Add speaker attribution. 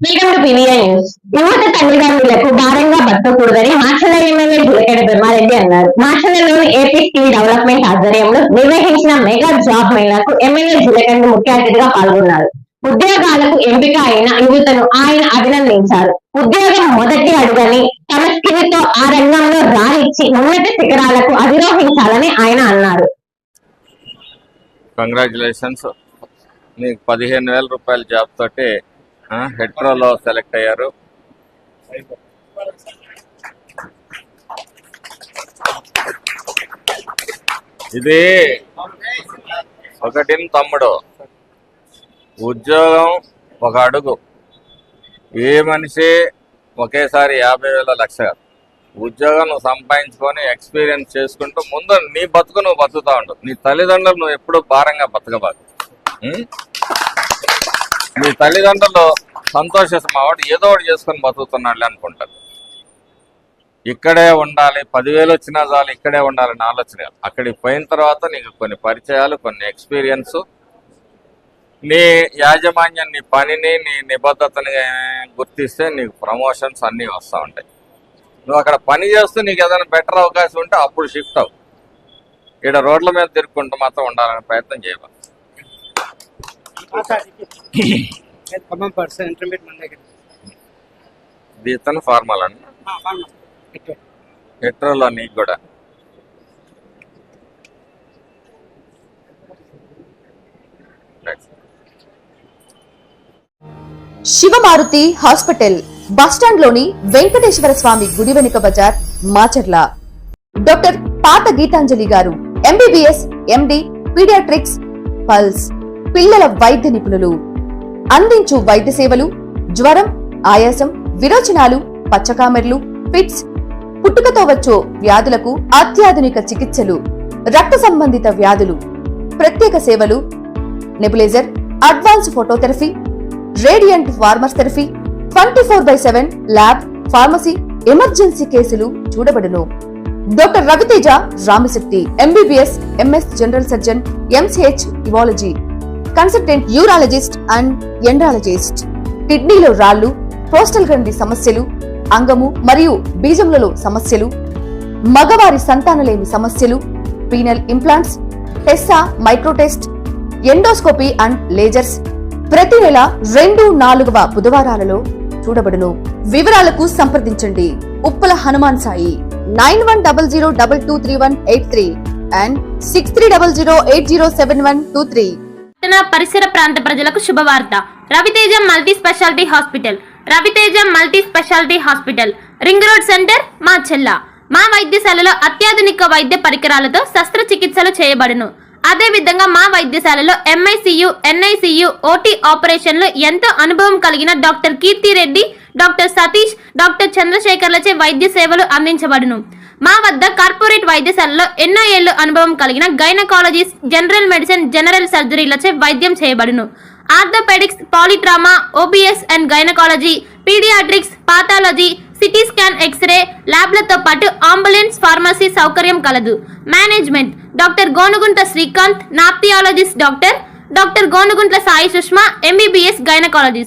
Speaker 1: Welcome to PVI news. యువత తల్లిదండ్రులకు భారంగా బతకూడదని మాచర్ల ఎమ్మెల్యే జులకంటి బ్రహ్మారెడ్డి అన్నారు. మాచర్లలోని ఏపీ స్కిల్ డెవలప్మెంట్ ఆధ్వర్యంలో నిర్వహించిన మెగా జాబ్ మేళాకు ఎమ్మెల్యే జులకంటి ముఖ్య అతిథిగా పాల్గొన్నారు. ఉద్యోగాలకు ఎంపిక అయిన యువతను ఆయన అభినందించారు. ఉద్యోగం మొదటి అడుగని తమ స్కిల్ తో ఆ రంగంలో రాణించి ఉన్నత శిఖరాలకు అధిరోహించాలని ఆయన అన్నారు.
Speaker 2: కంగ్రాచులేషన్స్, మీకు 15,000 రూపాయల జాబ్ తోటి హెట్రోలో సెలెక్ట్ అయ్యారు. ఇది ఒకటి తమ్ముడు, ఉద్యోగం ఒక అడుగు. ఏ మనిషి ఒకేసారి 50,000 లక్ష కాదు. ఉద్యోగం నువ్వు సంపాదించుకొని ఎక్స్పీరియన్స్ చేసుకుంటూ ముందు నీ బతుకు నువ్వు బతుకుతా ఉండు. నీ తల్లిదండ్రులు నువ్వు ఎప్పుడు భారంగా బతకబాకు. మీ తల్లిదండ్రులు సంతోషిస్తాం, మావాడు ఏదో ఒకటి చేసుకొని బతుకుతున్నాడు అనుకుంటారు. ఇక్కడే ఉండాలి, 10,000 వచ్చినా చాలు ఇక్కడే ఉండాలని ఆలోచన. అక్కడికి పోయిన తర్వాత నీకు కొన్ని పరిచయాలు, కొన్ని ఎక్స్పీరియన్స్, నీ యాజమాన్యం నీ పనిని నీ నిబద్ధతని గుర్తిస్తే నీకు ప్రమోషన్స్ అన్నీ వస్తూ ఉంటాయి. నువ్వు అక్కడ పని చేస్తూ నీకు ఏదైనా బెటర్ అవకాశం ఉంటే అప్పుడు షిఫ్ట్ అవ్వు. ఇక్కడ రోడ్ల మీద తిరుక్కుంటూ మాత్రం ఉండాలనే ప్రయత్నం చేయాలి. ఇతను ఫార్మల్ అండి, హెట్రోలో నీకు కూడా
Speaker 3: శివమారుతి హాస్పిటల్ బస్టాండ్ లోని వెంకటేశ్వర స్వామి గుడి వెనుక బజార్, మాచర్ల. డాక్టర్ పాత గీతాంజలి గారు ఎంబీబీఎస్, ఎండి, పీడియాట్రిక్స్, పల్స్, పిల్లల వైద్య నిపుణులు. అందించు వైద్య సేవలు జ్వరం, ఆయాసం, విరోచనాలు, పచ్చకామెర్లు, ఫిట్స్, పుట్టుకతో వచ్చే వ్యాధులకు అత్యాధునిక చికిత్సలు, రక్త సంబంధిత వ్యాధులు, ప్రత్యేక సేవలు, nebuliser, advance phototherapy, radiant warmers therapy, 24/7 lab, pharmacy, emergency కేసులు చూడబడును. Doctor Raviteja Ramasetti MBBS, MS general surgeon, MCh ఇవాలజీ, కన్సల్టెంట్ యూరాలజిస్ట్ అండ్ ఎండ్రాలజిస్ట్. కిడ్నీలో రాళ్లు, ప్రోస్టల్ గ్రంథి సమస్యలు, అంగము మరియు బీజములలో సమస్యలు, మగవారి సంతానలేమి సమస్యలు, penal implants, Tessa, మైక్రోటెస్ట్, endoscopy and lasers ప్రతి నెల 2, 4వ బుధవారాలలో చూడబడును. వివరాలకు సంప్రదించండి ఉప్పల హనుమాన్ సాయి 9100223183 and 6300807123.
Speaker 4: పరిసర ప్రాంత ప్రజలకు శుభవార్త. Raviteja multi speciality hospital. Raviteja multi speciality hospital, ring road centre, Macherla. మా వైద్యశాలలో అత్యాధునిక వైద్య పరికరాలతో శస్త్రచికిత్సలు చేయబడును. అదే విధంగా మా వైద్యశాలలో ఎంఐసియు, ఎన్ఐసియు, ఓటీ ఆపరేషన్లు ఎంతో అనుభవం కలిగిన doctor Keerthi Reddy, doctor Satish, doctor చంద్రశేఖర్లచే వైద్య సేవలు అందించబడును. మా వద్ద కార్పొరేట్ వైద్యశాలలో ఎన్నో ఏళ్లు అనుభవం కలిగిన గైనకాలజిస్ట్, జనరల్ మెడిసిన్, జనరల్ సర్జరీలచే వైద్యం చేయబడును. Orthopaedics, polytrauma, OBS and gynaecology, paediatrics, pathology, CT scan, X-ray ల్యాబ్లతో పాటు అంబులెన్స్, ఫార్మసీ సౌకర్యం కలదు. Management doctor Gonuguntla Srikanth, nephrologist doctor Gonuguntla Sai Sushma, MBBS gynaecologist.